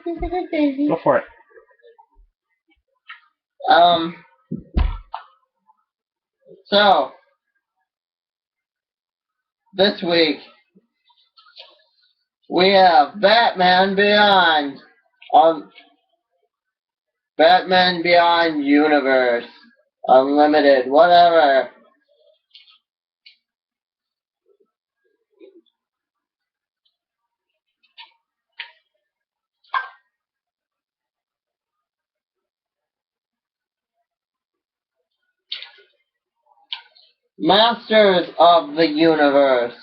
Go for it. So, this week, we have Batman Beyond. Batman Beyond Universe. Unlimited, whatever. Masters of the Universe.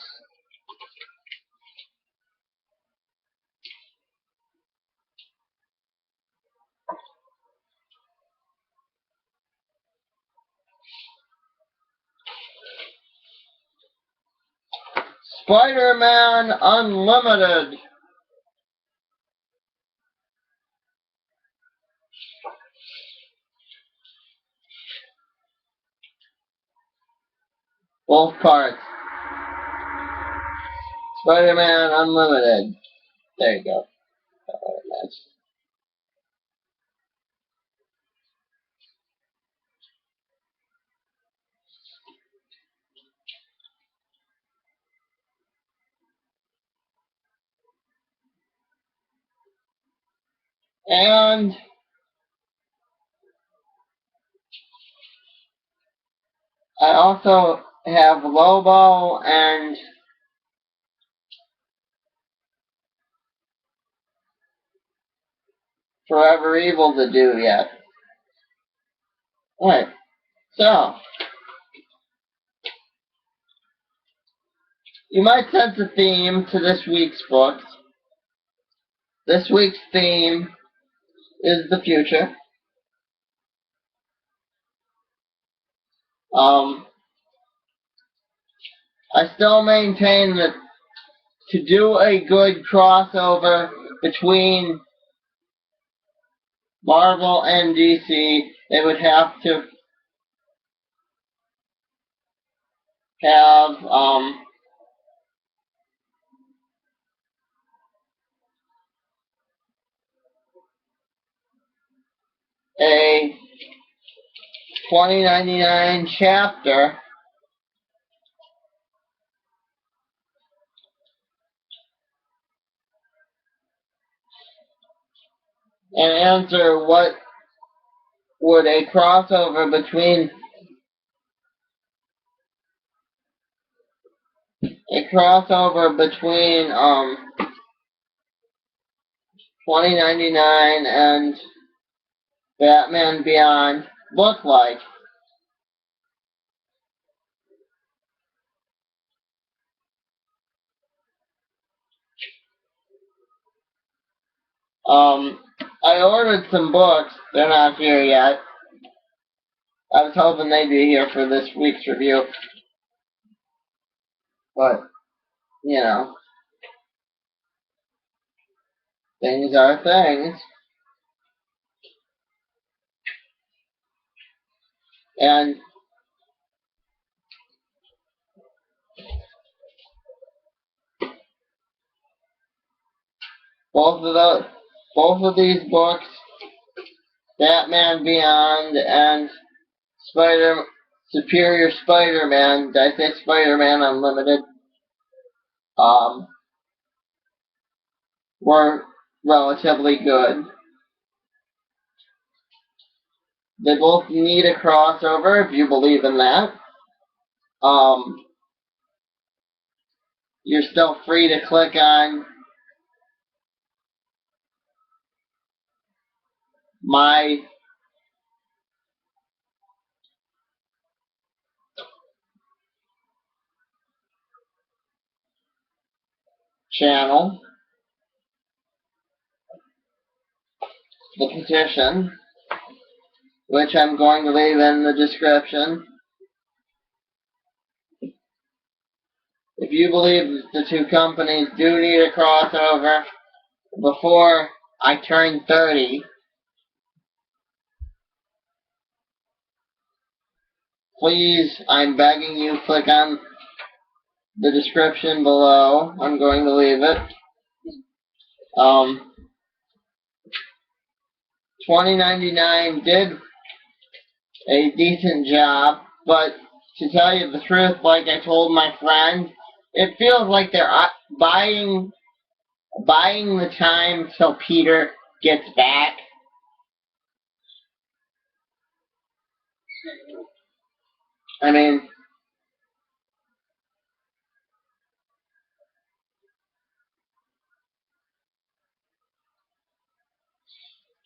Spider-Man Unlimited. Both parts. Spider-Man Unlimited. There you go. And I also have Lobo and Forever Evil to do yet. Alright, so you might sense a theme to this week's books. This week's theme is the future. I still maintain that to do a good crossover between Marvel and DC, they would have to have a 2099 chapter and answer what would a crossover between 2099 and Batman Beyond look like. I ordered some books. They're not here yet. I was hoping they'd be here for this week's review. But, you know, things are things. And both of these books, Batman Beyond and Superior Spider-Man, did I say Spider-Man Unlimited? Were relatively good. They both need a crossover, if you believe in that. You're still free to click on my channel, the Petition, which I'm going to leave in the description. If you believe that the two companies do need a crossover before I turn 30, please, I'm begging you, click on the description below. I'm going to leave it. 2099 did a decent job, but to tell you the truth, like I told my friend, it feels like they're buying the time till Peter gets back. I mean,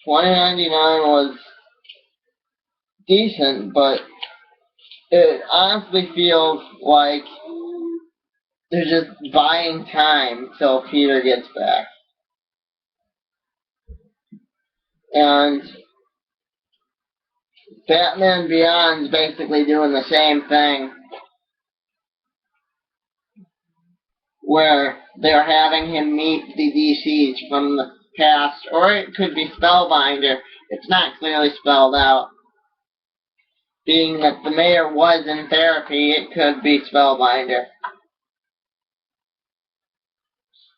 2099 was decent, but it honestly feels like they're just buying time till Peter gets back. And Batman Beyond's basically doing the same thing, where they're having him meet the DCs from the past, or it could be Spellbinder. It's not clearly spelled out. Being that the mayor was in therapy, it could be Spellbinder.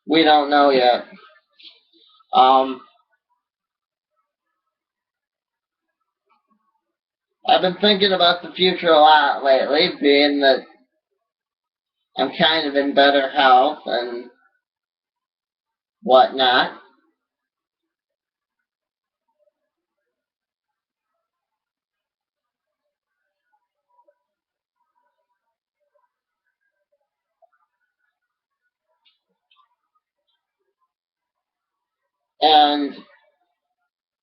We don't know yet. I've been thinking about the future a lot lately, being that I'm kind of in better health and whatnot. And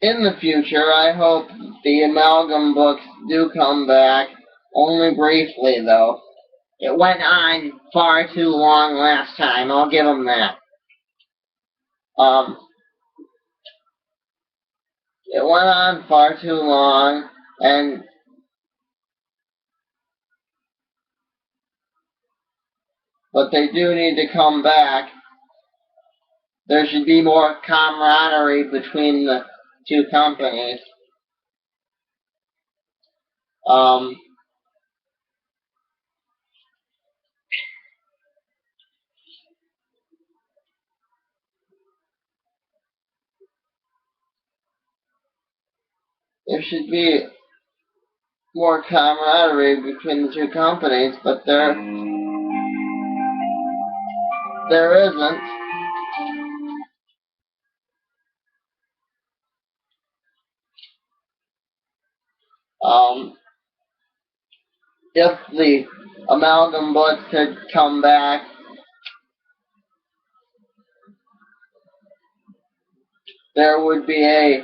in the future, I hope the Amalgam books do come back, only briefly though. It went on far too long last time, I'll give them that. It went on far too long, but they do need to come back. There should be more camaraderie between the two companies. There should be more camaraderie between the two companies, but there isn't. If the Amalgam books had come back, there would be a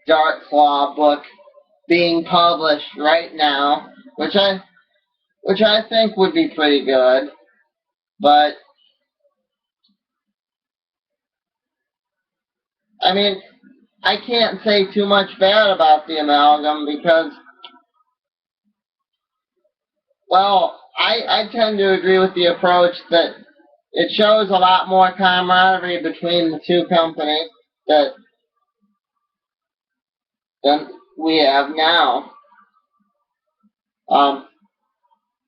Dark Claw book being published right now, which I think would be pretty good. But I mean, I can't say too much bad about the Amalgam because, well, I tend to agree with the approach that it shows a lot more camaraderie between the two companies than we have now.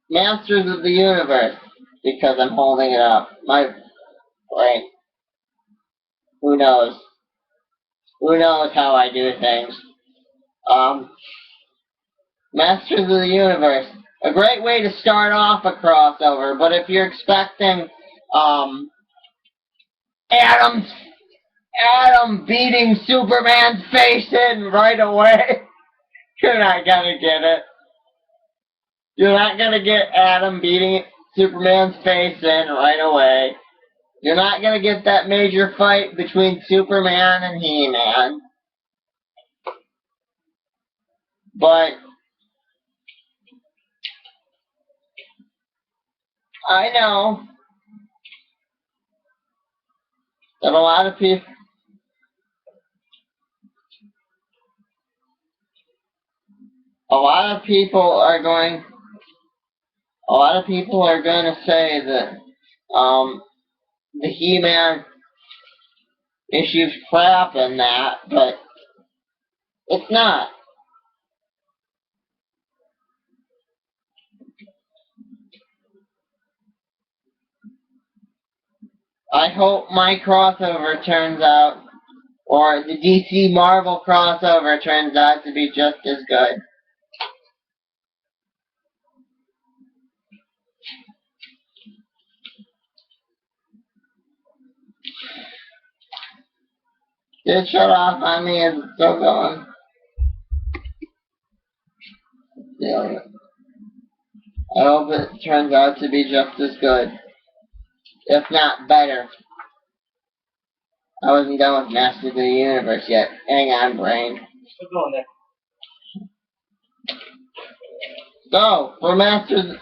Masters of the Universe, because I'm holding it up. My brain. Who knows? Who knows how I do things? Masters of the Universe. A great way to start off a crossover, but if you're expecting Adam beating Superman's face in right away, you're not gonna get it. You're not gonna get Adam beating Superman's face in right away. You're not gonna get that major fight between Superman and He-Man. But I know that a lot of people are going to say that the He-Man issue's crap and that, but it's not. I hope my crossover turns out Or the DC Marvel crossover turns out to be just as good. Did it shut off on me? Is it still going? Yeah. I hope it turns out to be just as good. If not better. I wasn't done with Masters of the Universe yet. Hang on, brain. Still going there. So, for Masters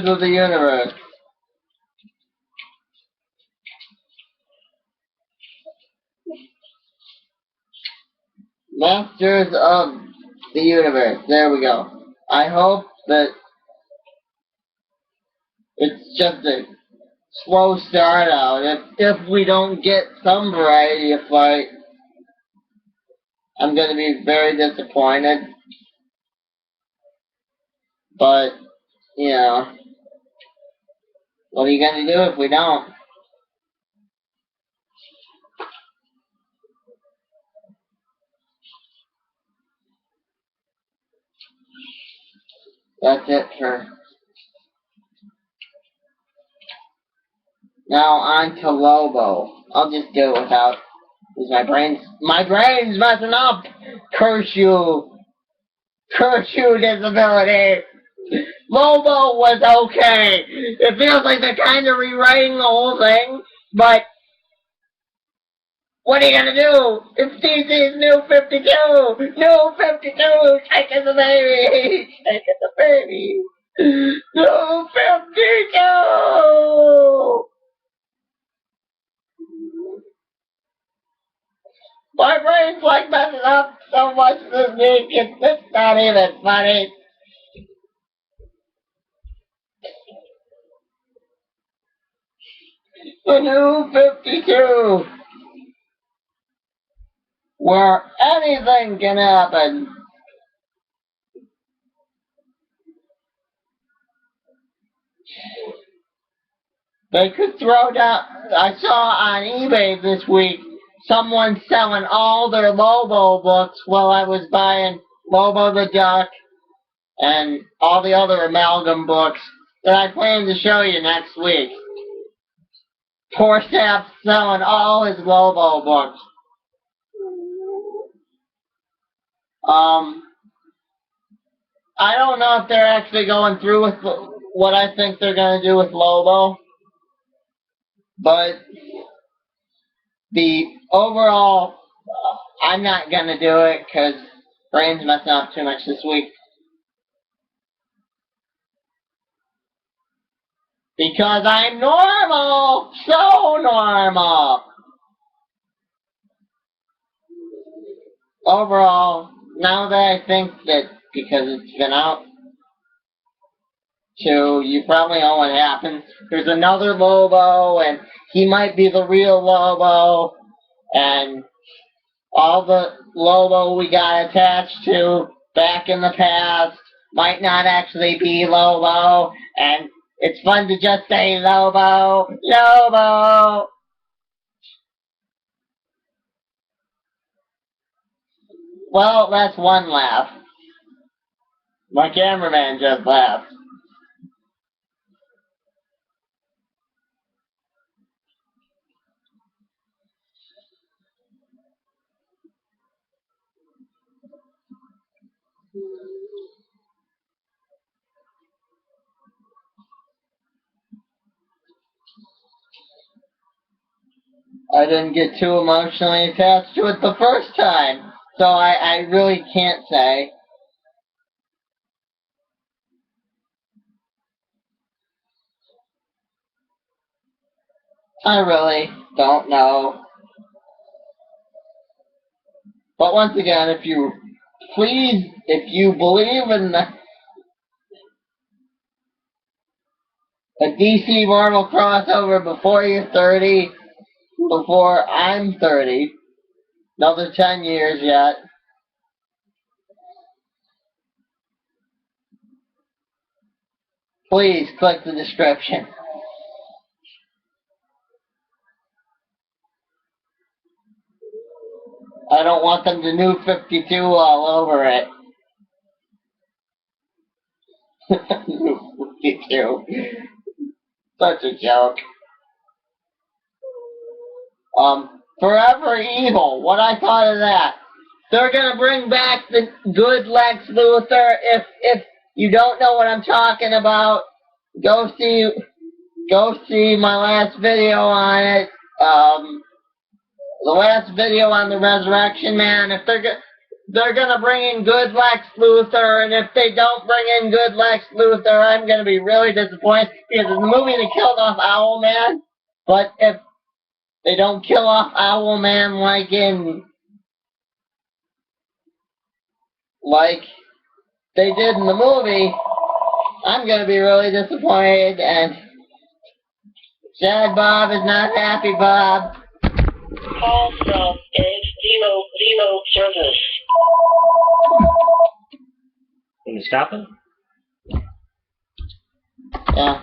of the Universe. Masters of the Universe. There we go. I hope that it's just a slow start out. If we don't get some variety of fight, I'm going to be very disappointed. But, you know, what are you going to do if we don't? That's it for... Now on to Lobo. I'll just do it without... Because my brain's messing up! Curse you! Curse you, disability! Lobo was okay! It feels like they're kind of rewriting the whole thing, but... What are you gonna do? It's DC's New 52! New 52! Take it the baby! Take it the baby! New 52! My brain's like messing up so much this week, it's not even funny. The New 52! Where anything can happen. They could throw down... I saw on eBay this week someone selling all their Lobo books while I was buying Lobo the Duck and all the other amalgam books that I plan to show you next week. Poor Sap's selling all his Lobo books. I don't know if they're actually going through with what I think they're going to do with Lobo, but the overall, I'm not going to do it because brain's messing up too much this week. Because I'm normal! So normal! Overall, now that I think that because it's been out, you probably know what happens. There's another Lobo, and he might be the real Lobo, and all the Lobo we got attached to back in the past might not actually be Lobo, and it's fun to just say Lobo, Lobo! Well, that's one laugh. My cameraman just laughed. I didn't get too emotionally attached to it the first time, so I really can't say. I really don't know. But once again, if you believe in a DC Marvel crossover before you're 30, before I'm 30, another 10 years yet, please click the description. I don't want them to New 52 all over it. New 52. Such a joke. Forever Evil. What I thought of that. They're gonna bring back the good Lex Luthor. If you don't know what I'm talking about, go see my last video on it. The last video on the Resurrection Man. If they're gonna bring in good Lex Luthor, and if they don't bring in good Lex Luthor, I'm gonna be really disappointed, because in the movie they killed off Owlman, but if they don't kill off Owlman like they did in the movie, I'm gonna be really disappointed, and Sad Bob is not happy, Bob. Call from 800 service. Can you stop it? Yeah.